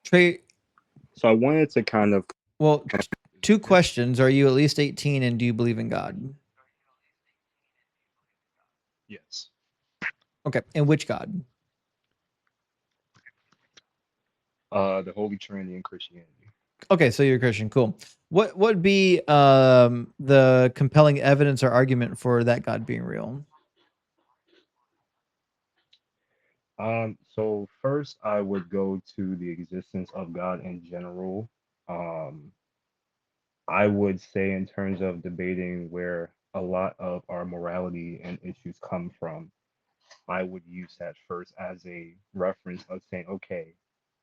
Trey, So I wanted to well, two questions. Are you at least 18 and do you believe in God? yes. Okay. And which God? The Holy Trinity in Christianity. Okay, so you're a Christian. Cool. What would be the compelling evidence or argument for that God being real? So first I would go to the existence of God in general. Um, I would say in terms of debating where a lot of our morality and issues come from, I would use that first as a reference of saying, okay,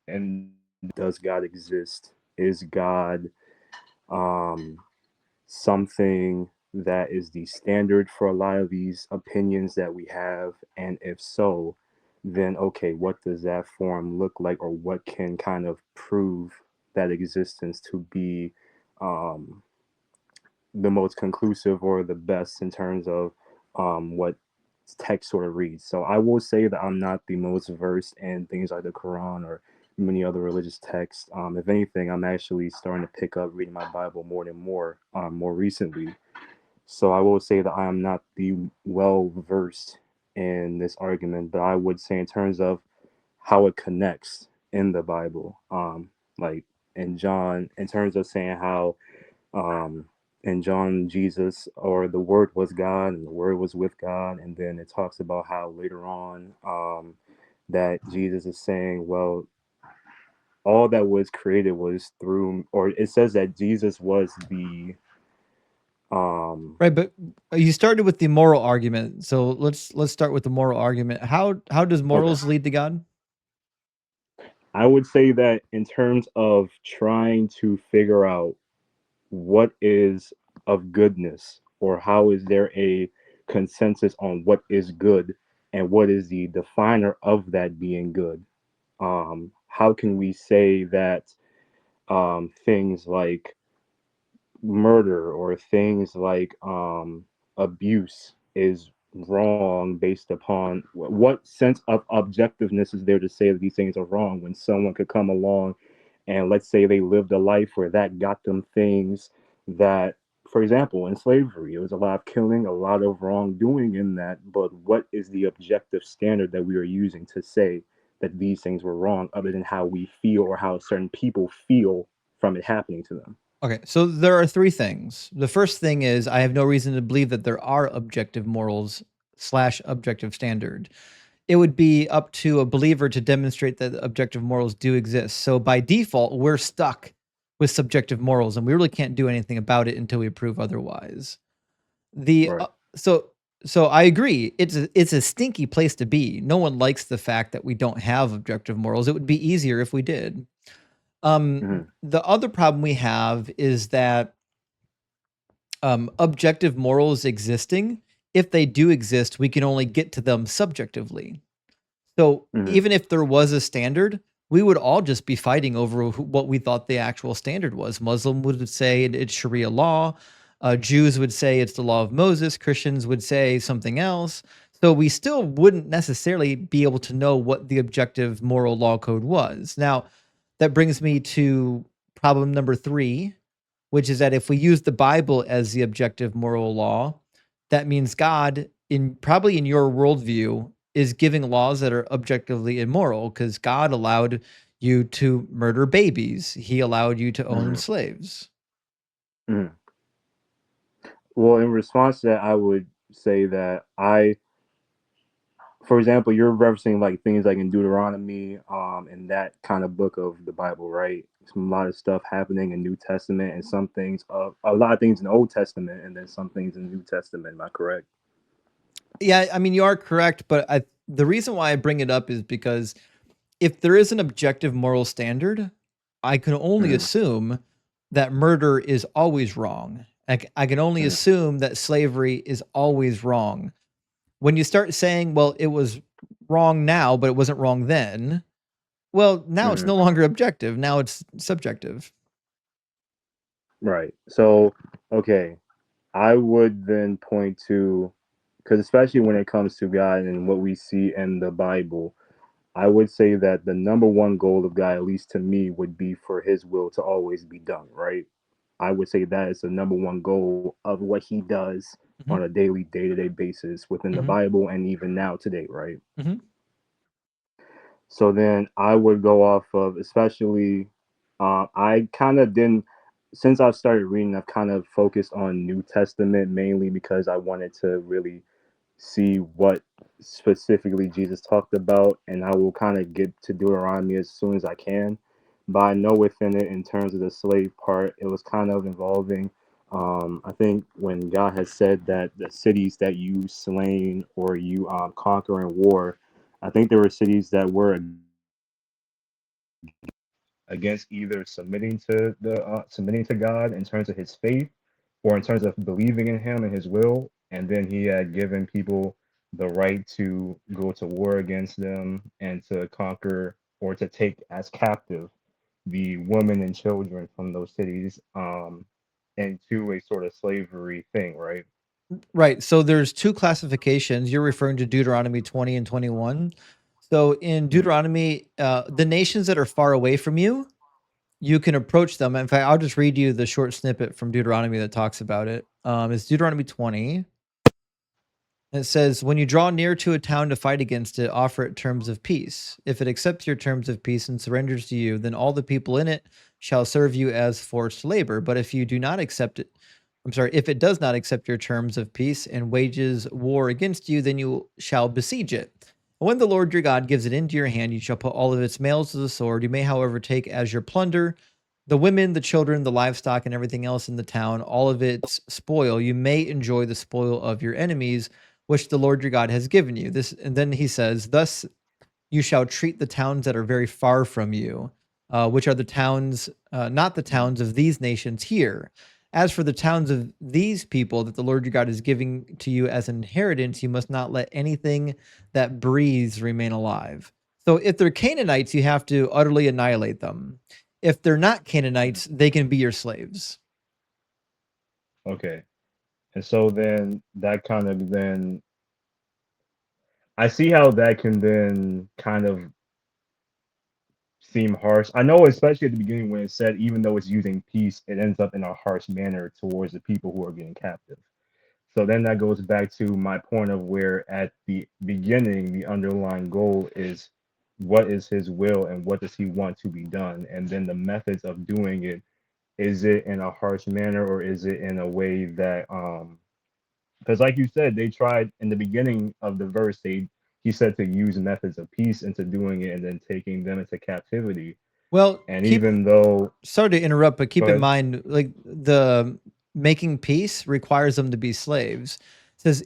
and does God exist? Is God um, something that is the standard for a lot of these opinions that we have? And if so, then okay, what does that form look like, or what can kind of prove that existence to be um, the most conclusive or the best in terms of what text sort of reads. So I will say that I'm not the most versed in things like the Quran or many other religious texts. If anything, I'm actually starting to pick up reading my Bible more and more recently. So I will say that I am not the well versed in this argument, but I would say in terms of how it connects in the Bible, like in John, in terms of saying how um, in John, Jesus or the Word was God, and the Word was with God. And then it talks about how later on that Jesus is saying, well, all that was created was through, or it says that Jesus was the, um, Right, but you started with the moral argument. So let's start with the moral argument. How does okay. morals lead to God? I would say that in terms of trying to figure out what is of goodness, or how is there a consensus on what is good and what is the definer of that being good. How can we say that things like murder or things like abuse is wrong based upon what sense of objectiveness is there to say that these things are wrong when someone could come along and let's say they lived a life where that got them things that, for example, in slavery, it was a lot of killing, a lot of wrongdoing in that. But what is the objective standard that we are using to say that these things were wrong, other than how we feel or how certain people feel from it happening to them? Okay, so there are three things. The first thing is I have no reason to believe that there are objective morals slash objective standard. It would be up to a believer to demonstrate that objective morals do exist. So by default, we're stuck with subjective morals, and we really can't do anything about it until we prove otherwise. The Right. so so I agree. It's a stinky place to be. No one likes the fact that we don't have objective morals. It would be easier if we did. Hmm. The other problem we have is that objective morals existing, if they do exist, we can only get to them subjectively. So Hmm. even if there was a standard, we would all just be fighting over what we thought the actual standard was. Muslim would say it's Sharia law. Jews would say it's the law of Moses. Christians would say something else. So we still wouldn't necessarily be able to know what the objective moral law code was. Now, that brings me to problem number three, which is that if we use the Bible as the objective moral law, that means God, in probably in your worldview, is giving laws that are objectively immoral because God allowed you to murder babies. He allowed you to own Hmm. slaves. Hmm. Well, in response to that, I would say that for example, you're referencing like things like in Deuteronomy, and that kind of book of the Bible, right? Some a lot of stuff happening in New Testament, and some things of a lot of things in the Old Testament, and then some things in the New Testament. Am I correct? Yeah, I mean you are correct, but the reason why I bring it up is because if there is an objective moral standard, I can only Mm-hmm. assume that murder is always wrong. I can only Mm-hmm. assume that slavery is always wrong. When you start saying, well, it was wrong now, but it wasn't wrong then, well, now it's Mm-hmm. no longer objective. Now it's subjective. Right. So, okay, I would then point to, because especially when it comes to God and what we see in the Bible, I would say that the number one goal of God, at least to me, would be for His will to always be done, right? I would say that is the number one goal of what He does on Hmm. a daily, day to day basis within the Hmm. Bible and even now today, right? Hmm. So then I would go off of, especially, I kind of didn't, since I've started reading, I've kind of focused on New Testament mainly because I wanted to really see what specifically Jesus talked about, and I will kind of get to Deuteronomy as soon as I can. But I know within it, in terms of the slave part, it was kind of involving. I think when God has said that the cities that you slain or you conquer in war, I think there were cities that were against either submitting to God in terms of His faith, or in terms of believing in Him and His will. And then He had given people the right to go to war against them and to conquer or to take as captive the women and children from those cities, into a sort of slavery thing, right? Right. So there's two classifications. You're referring to Deuteronomy 20 and 21. So in Mm. Deuteronomy, the nations that are far away from you, you can approach them. In fact, I'll just read you the short snippet from Deuteronomy that talks about it. It's Deuteronomy 20. It says, when you draw near to a town to fight against it, offer it terms of peace. If it accepts your terms of peace and surrenders to you, then all the people in it shall serve you as forced labor. But if you do not accept it, I'm sorry, if it does not accept your terms of peace and wages war against you, then you shall besiege it. When the Lord your God gives it into your hand, you shall put all of its males to the sword. You may, however, take as your plunder the women, the children, the livestock, and everything else in the town, all of its spoil. You may enjoy the spoil of your enemies which the Lord your God has given you. This, and then he says, thus you shall treat the towns that are very far from you, which are the towns, not the towns of these nations here. As for the towns of these people that the Lord your God is giving to you as an inheritance, you must not let anything that breathes remain alive. So if they're Canaanites, you have to utterly annihilate them. If they're not Mm. Canaanites, they can be your slaves. Okay. And so then that kind of then I see how that can then kind of seem harsh. I know, especially at the beginning when it said, even though it's using peace, it ends up in a harsh manner towards the people who are getting captive. So then that goes back to my point of where at the beginning, the underlying goal is what is His will and what does He want to be done? And then the methods of doing it, is it in a harsh manner or is it in a way that, because like you said, they tried in the beginning of the verse, he said to use methods of peace into doing it and then taking them into captivity. Well, And keep even though, sorry to interrupt, but go keep in ahead. mind, like the making peace requires them to be slaves. It says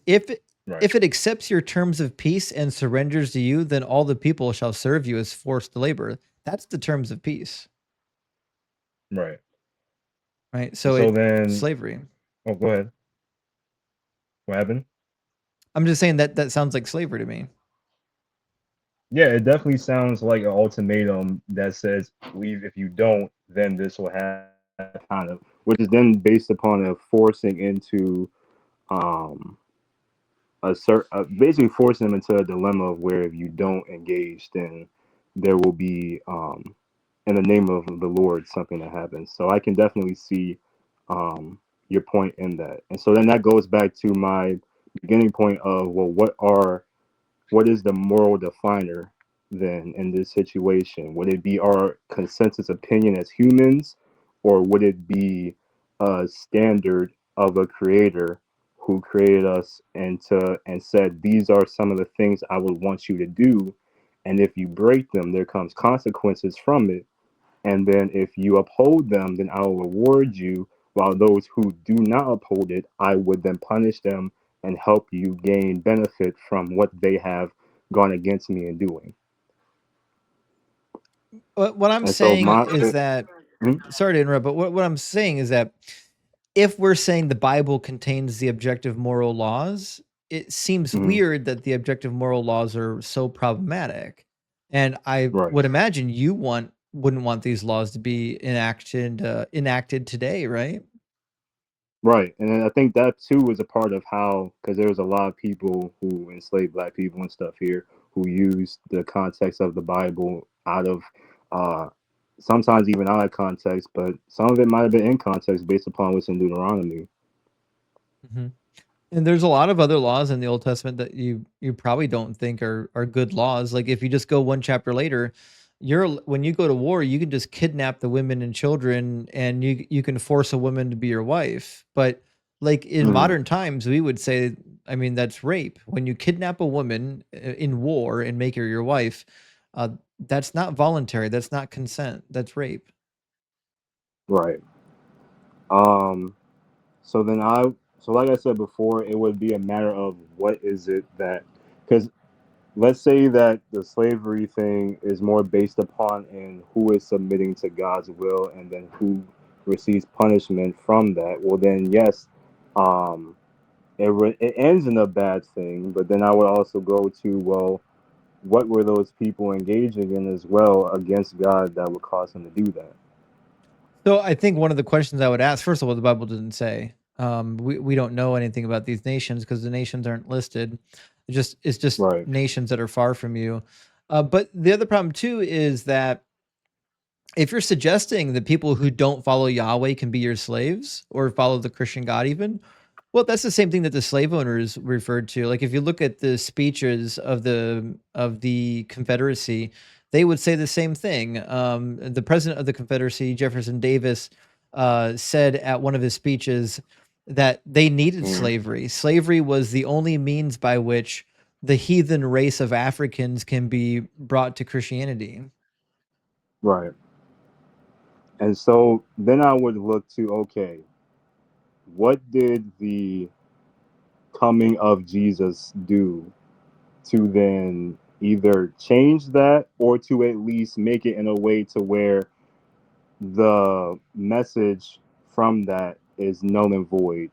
Right, if it accepts your terms of peace and surrenders to you, then all the people shall serve you as forced labor. That's the terms of peace, right. right? And So so it then, slavery. oh, go ahead. What happened? I'm just saying that that sounds like slavery to me. Yeah, it definitely sounds like an ultimatum that says, leave if you don't, then this will happen, kind of, which is then based upon a forcing into um basically forcing them into a dilemma of where if you don't engage, then there will be, in the name of the Lord, something that happens. So I can definitely see your point in that. And so then that goes back to my beginning point of, well, what is the moral definer then in this situation? Would it be our consensus opinion as humans, or would it be a standard of a creator who created us and said these are some of the things I would want you to do, and if you break them, there comes consequences from it, and then if you uphold them, then I will reward you. While those who do not uphold it, I would then punish them and help you gain benefit from what they have gone against me in doing. What I'm And so saying my is that, Mhm, sorry to interrupt, but what I'm saying is that if we're saying the Bible contains the objective moral laws, it seems mhm, weird that the objective moral laws are so problematic. And I right, would imagine you wouldn't want these laws to be enacted today, right? right. And then I think that too was a part of how, because there was a lot of people who enslaved black people and stuff here who use the context of the Bible out of uh, sometimes even out of context, but some of it might have been in context based upon what's in Deuteronomy. Mhm. And there's a lot of other laws in the Old Testament that you probably don't think are good laws. Like if you just go one chapter later, when you go to war, you can just kidnap the women and children, and you can force a woman to be your wife. But like in Mm, modern times, we would say, I mean, that's rape. When you kidnap a woman in war and make her your wife, that's not voluntary. That's not consent. That's rape. right. Um, so then so like I said before, it would be a matter of what is it that, because let's say that the slavery thing is more based upon in who is submitting to God's will and then who receives punishment from that. Well, then yes, um, it ends in a bad thing. But then I would also go to, well, what were those people engaging in as well against God that would cause them to do that? So I think one of the questions I would ask, first of all, the Bible doesn't say. We don't know anything about these nations because the nations aren't listed. It's just Right. nations that are far from you. But the other problem too is that if you're suggesting that people who don't follow Yahweh can be your slaves or follow the Christian God even, well, that's the same thing that the slave owners referred to. Like if you look at the speeches of the Confederacy, they would say the same thing. The president of the Confederacy, Jefferson Davis, said at one of his speeches that they needed Mm, slavery. Slavery was the only means by which the heathen race of Africans can be brought to Christianity. right. And so then I would look to, okay, what did the coming of Jesus do to then either change that or to at least make it in a way to where the message from that is null and void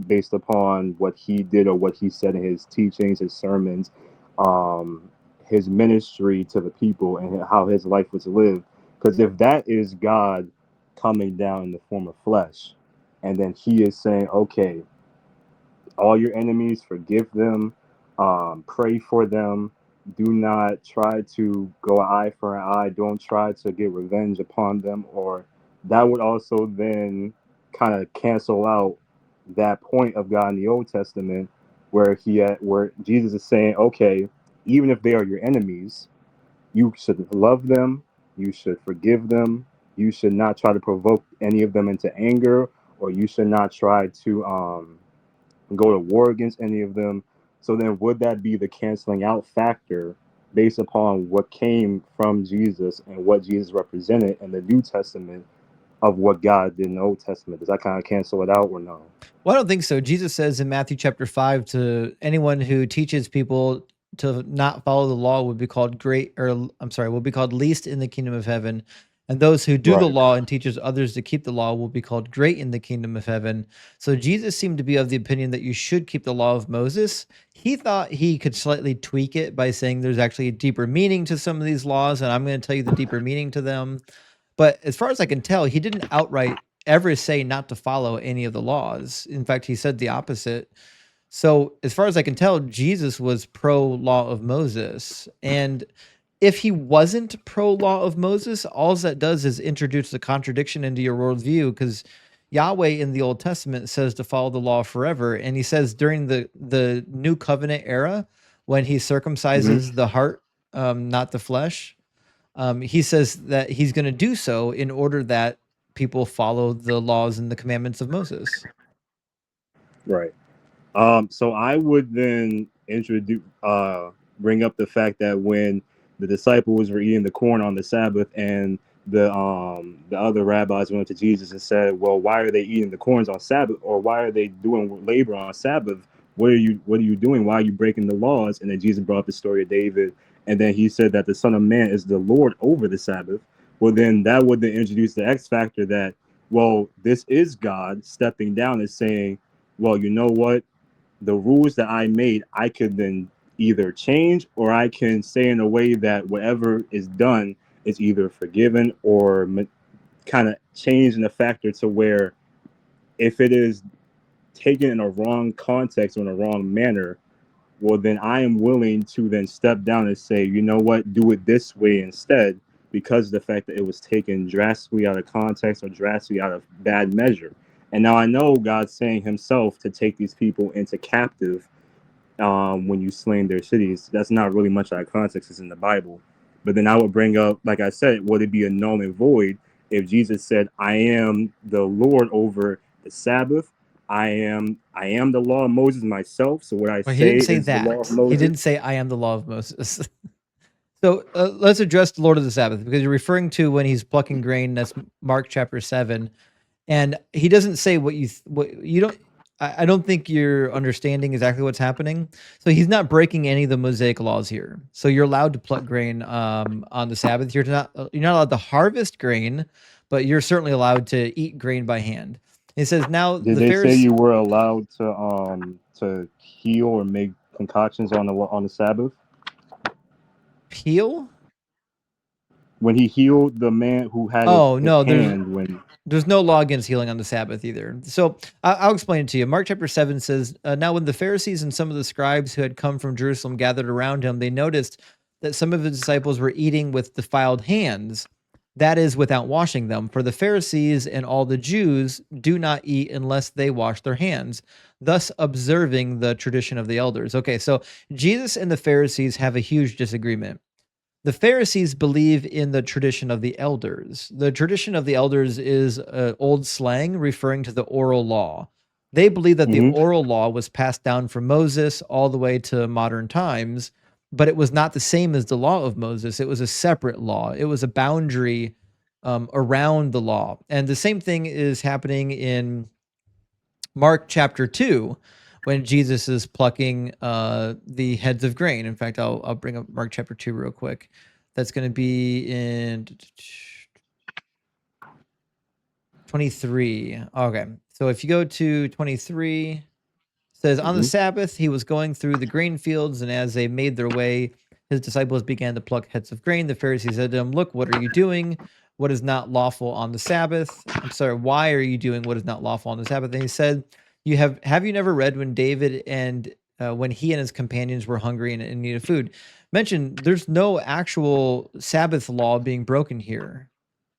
based upon what he did or what he said in his teachings, his sermons, um, his ministry to the people, and how his life was lived. Because if that is God coming down in the form of flesh, and then he is saying, okay, all your enemies, forgive them, pray for them. Do not try to go eye for an eye. Don't try to get revenge upon them, or that would also then kind of cancel out that point of God in the Old Testament where Jesus is saying, okay, even if they are your enemies, you should love them, you should forgive them, you should not try to provoke any of them into anger, or you should not try to go to war against any of them. So then, would that be the canceling out factor based upon what came from Jesus and what Jesus represented in the New Testament of what God did in the Old Testament? Does that kind of cancel it out or no? Well, I don't think so. Jesus says in Matthew chapter 5 to anyone who teaches people to not follow the law would be called great, or I'm sorry, will be called least in the kingdom of heaven. And those who do the Right. law and teaches others to keep the law will be called great in the kingdom of heaven. So Jesus seemed to be of the opinion that you should keep the law of Moses. He thought he could slightly tweak it by saying there's actually a deeper meaning to some of these laws, and I'm going to tell you the deeper meaning to them. But as far as I can tell, he didn't outright ever say not to follow any of the laws. In fact, he said the opposite. So, as far as I can tell, Jesus was pro law of Moses. And if he wasn't pro law of Moses, all that does is introduce the contradiction into your worldview because Yahweh in the Old Testament says to follow the law forever. And he says during the new covenant era, when he Hmm. circumcises the heart, not the flesh, he says that he's going to do so in order that people follow the laws and the commandments of Moses. Right. So I would then bring up the fact that when the disciples were eating the corn on the Sabbath, and the other rabbis went to Jesus and said, "Well, why are they eating the corns on Sabbath, or why are they doing labor on Sabbath? What are you doing? Why are you breaking the laws?" And then Jesus brought up the story of David, and then he said that the Son of Man is the Lord over the Sabbath. Well, then that would then introduce the X factor that, well, this is God stepping down and saying, well, you know what? The rules that I made, I could then either change, or I can say in a way that whatever is done is either forgiven or kind of changed in a factor to where if it is taken in a wrong context or in a wrong manner, well, then I am willing to then step down and say, you know what, do it this way instead, because of the fact that it was taken drastically out of context or drastically out of bad measure. And now I know God's saying himself to take these people into captive when you slain their cities. That's not really much out of context. It's in the Bible. But then I would bring up, like I said, would it be a null and void if Jesus said, I am the Lord over the Sabbath? I am the law of Moses myself. So what I Well, he say didn't say is the law of that. He Moses. didn't say, I am the law of Moses. So let's address the Lord of the Sabbath, because you're referring to when he's plucking grain. That's Mark chapter 7. And he doesn't say what you don't. I don't think you're understanding exactly what's happening. So he's not breaking any of the Mosaic laws here. So you're allowed to pluck grain on the Sabbath. You're not allowed to harvest grain, but you're certainly allowed to eat grain by hand. It says now Did the they say Pharisees you were allowed to heal or make concoctions on the Sabbath? peel. When he healed the man who had Oh his no, hand when there's no law against healing on the Sabbath either. So I'll explain it to you. Mark chapter 7 says, now when the Pharisees and some of the scribes who had come from Jerusalem gathered around him, they noticed that some of his disciples were eating with defiled hands, that is, without washing them. For the Pharisees and all the Jews do not eat unless they wash their hands, thus observing the tradition of the elders. Okay, so Jesus and the Pharisees have a huge disagreement. The Pharisees believe in the tradition of the elders. The tradition of the elders is old slang referring to the oral law. They believe that the hmm oral law was passed down from Moses all the way to modern times, but it was not the same as the law of Moses. It was a separate law, it was a boundary around the law. And the same thing is happening in Mark chapter 2 when Jesus is plucking the heads of grain. In fact, I'll bring up Mark chapter 2 real quick. That's going to be in 23. Okay. So if you go to 23, says, on the hmm Sabbath, he was going through the grain fields, and as they made their way, his disciples began to pluck heads of grain. The Pharisees said to him, look, what are you doing? What is not lawful on the Sabbath? I'm sorry, why are you doing what is not lawful on the Sabbath? And he said, have you never read when David and when he and his companions were hungry and in need of food? Mention there's no actual Sabbath law being broken here.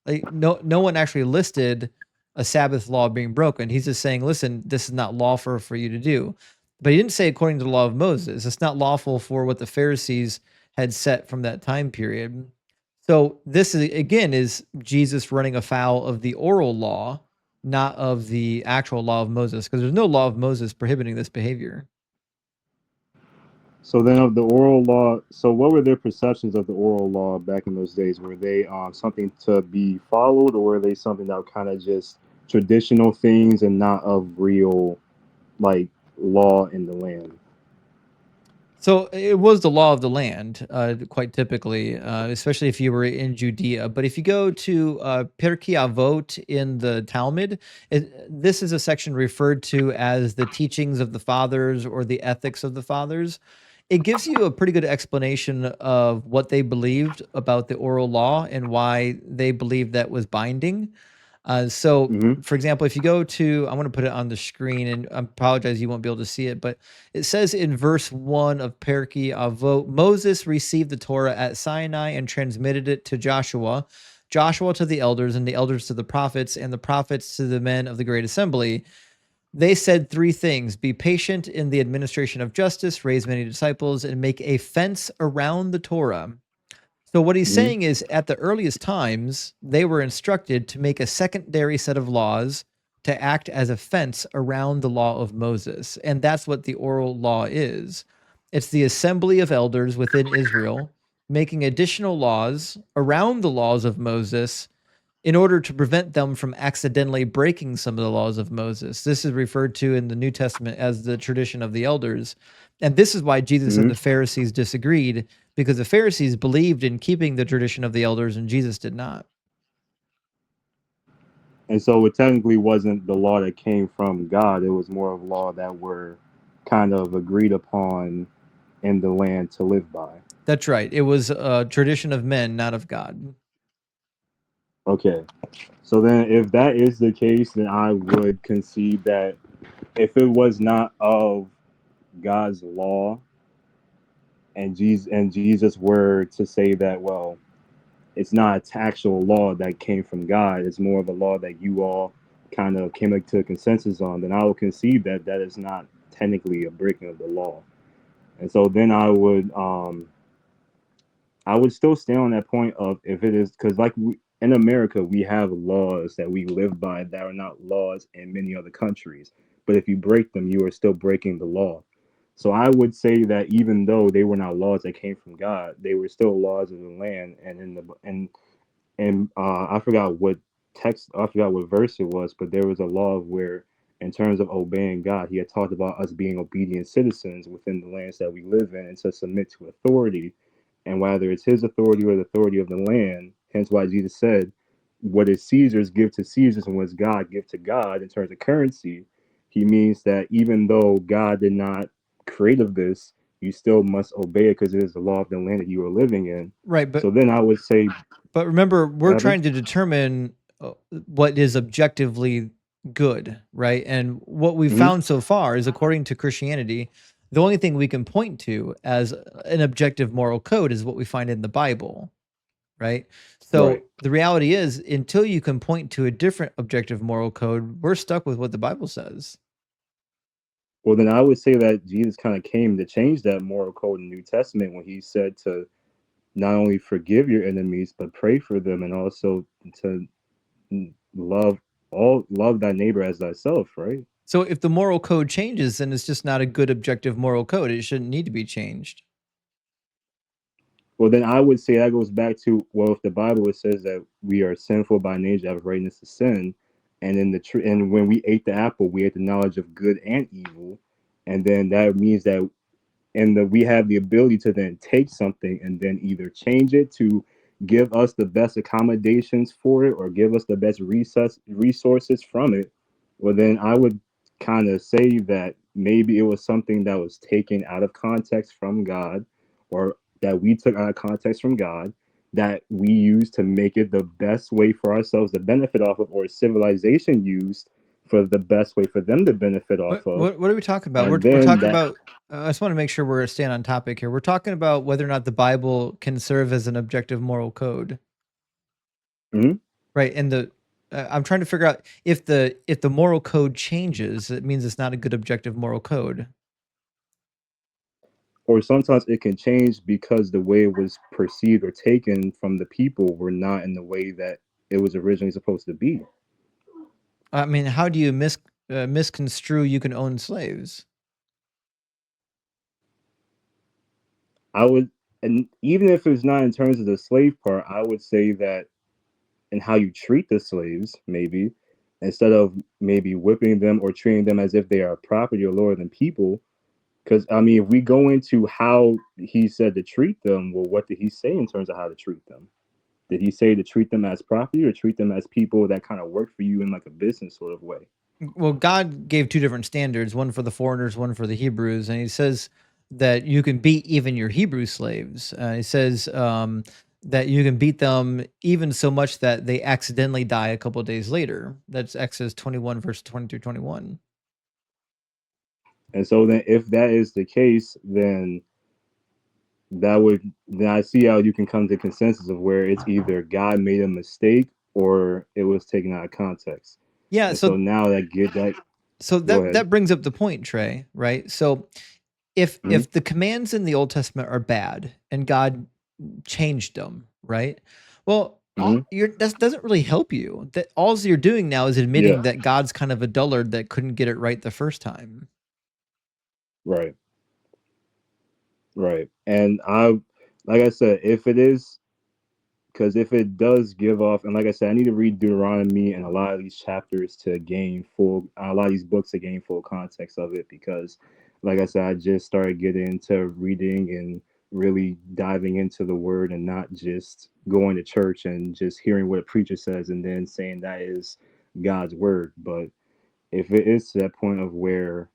Like no one actually listed a Sabbath law being broken. He's just saying, listen, this is not lawful for you to do. But he didn't say according to the law of Moses. It's not lawful for what the Pharisees had set from that time period. So this is again is Jesus running afoul of the oral law, not of the actual law of Moses, because there's no law of Moses prohibiting this behavior. So then of the oral law, so what were their perceptions of the oral law back in those days? Were they something to be followed, or were they something that were kind of just traditional things and not of real like law in the land? So it was the law of the land, quite typically, especially if you were in Judea. But if you go to Pirkei Avot in the Talmud, this is a section referred to as the teachings of the fathers or the ethics of the fathers. It gives you a pretty good explanation of what they believed about the oral law and why they believed that was binding. So, hmm for example, if you go to, I'm going to put it on the screen, and I apologize, you won't be able to see it, but it says in verse 1 of Perki Avot, Moses received the Torah at Sinai and transmitted it to Joshua, Joshua to the elders, and the elders to the prophets, and the prophets to the men of the great assembly. They said three things: be patient in the administration of justice, raise many disciples, and make a fence around the Torah. So what he's hmm saying is at the earliest times, they were instructed to make a secondary set of laws to act as a fence around the law of Moses. And that's what the oral law is. It's the assembly of elders within Israel making additional laws around the laws of Moses in order to prevent them from accidentally breaking some of the laws of Moses. This is referred to in the New Testament as the tradition of the elders. And this is why Jesus and hmm the Pharisees disagreed, because the Pharisees believed in keeping the tradition of the elders and Jesus did not. And so it technically wasn't the law that came from God. It was more of law that were kind of agreed upon in the land to live by. That's right. It was a tradition of men, not of God. Okay. So then if that is the case, then I would concede that if it was not of God's law, and Jesus were to say that, well, it's not an actual law that came from God. It's more of a law that you all kind of came to a consensus on. Then I would concede that that is not technically a breaking of the law. And so then I would still stay on that point of if it is because in America we have laws that we live by that are not laws in many other countries. But if you break them, you are still breaking the law. So I would say that even though they were not laws that came from God, they were still laws of the land, and I forgot what text, I forgot what verse it was, but there was a law where, in terms of obeying God, He had talked about us being obedient citizens within the lands that we live in and to submit to authority, and whether it's His authority or the authority of the land. Hence why Jesus said, "What is Caesar's, give to Caesar's, and what's God, give to God." In terms of currency, He means that even though God did not create of this, you still must obey it because it is the law of the land that you are living in. Right, So then I would say, but remember, what we're happened? trying to determine what is objectively good, right? And what we've Hmm. found so far is, according to Christianity, the only thing we can point to as an objective moral code is what we find in the Bible, right? Right. So the reality is, until you can point to a different objective moral code, we're stuck with what the Bible says. Well, then I would say that Jesus kind of came to change that moral code in the New Testament when He said to not only forgive your enemies but pray for them, and also to love love thy neighbor as thyself. Right. So if the moral code changes, then it's just not a good objective moral code. It shouldn't need to be changed. Well, then I would say that goes back to, well, if the Bible it says that we are sinful by nature, have readiness to sin, and in the and when we ate the apple, we ate the knowledge of good and evil, and then that means that and that we have the ability to then take something and then either change it to give us the best accommodations for it or give us the best resources from it. Well, then I would kind of say that maybe it was something that was taken out of context from God, or that we took out of context from God, that we used to make it the best way for ourselves to benefit off of, or civilization used for the best way for them to benefit off of. What are we talking about? And We're then talking that. about. I just want to make sure we're staying on topic here. We're talking about whether or not the Bible can serve as an objective moral code, Mhm. right? And the I'm trying to figure out if the moral code changes, it means it's not a good objective moral code. Or sometimes it can change because the way it was perceived or taken from the people were not in the way that it was originally supposed to be. I mean, how do you misconstrue you can own slaves? I would, and even if it's not in terms of the slave part, I would say that in how you treat the slaves, maybe instead of maybe whipping them or treating them as if they are property or lower than people. Because I mean, if we go into how He said to treat them, well, what did He say in terms of how to treat them? Did He say to treat them as property or treat them as people that kind of work for you in like a business sort of way? Well, God gave two different standards, one for the foreigners, one for the Hebrews, and He says that you can beat even your Hebrew slaves. He says that you can beat them even so much that they accidentally die a couple of days later. That's Exodus 21, verse 20 through 21. And so then, if that is the case, then I see how you can come to consensus of where it's either God made a mistake or it was taken out of context. Yeah, And so so now that get that. Go ahead. that brings up the point, Trey, right? So Hmm. if the commands in the Old Testament are bad and God changed them, right? Well, Hmm. that doesn't really help you. That all you're doing now is Yeah. admitting that God's kind of a dullard that couldn't get it right the first time. Right. Right. And like I said, if it is, because if it does give off, and like I said, I need to read Deuteronomy and a lot of these chapters to gain full, a lot of these books to gain full context of it. Because, like I said, I just started getting into reading and really diving into the Word and not just going to church and just hearing what a preacher says and then saying that is God's Word. But if it is to that point of where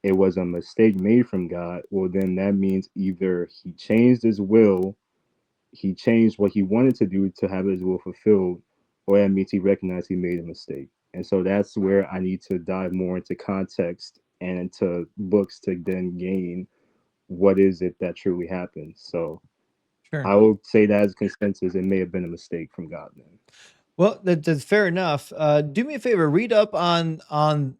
it was a mistake made from God, well, then that means either He changed His will, He changed what He wanted to do to have His will fulfilled, or that means He recognized He made a mistake. And so that's where I need to dive more into context and into books to then gain what is it that truly happened. So Sure. I will say that as consensus, it may have been a mistake from God then. Well, that's fair enough. Do me a favor, read up on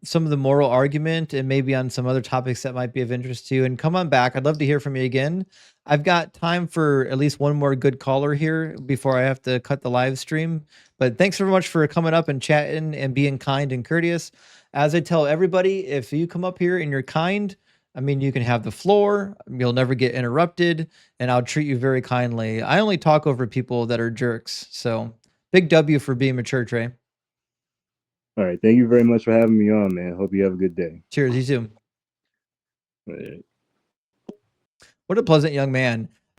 some of the moral argument and maybe on some other topics that might be of interest to you, and come on back. I'd love to hear from you again. I've got time for at least one more good caller here before I have to cut the live stream. But thanks so much for coming up and chatting and being kind and courteous. As I tell everybody, if you come up here and you're kind, I mean, you can have the floor. You'll never get interrupted, and I'll treat you very kindly. I only talk over people that are jerks, so. Big W for being mature, Trey. All right. Thank you very much for having me on, man. Hope you have a good day. Cheers, you too. All right. What a pleasant young man.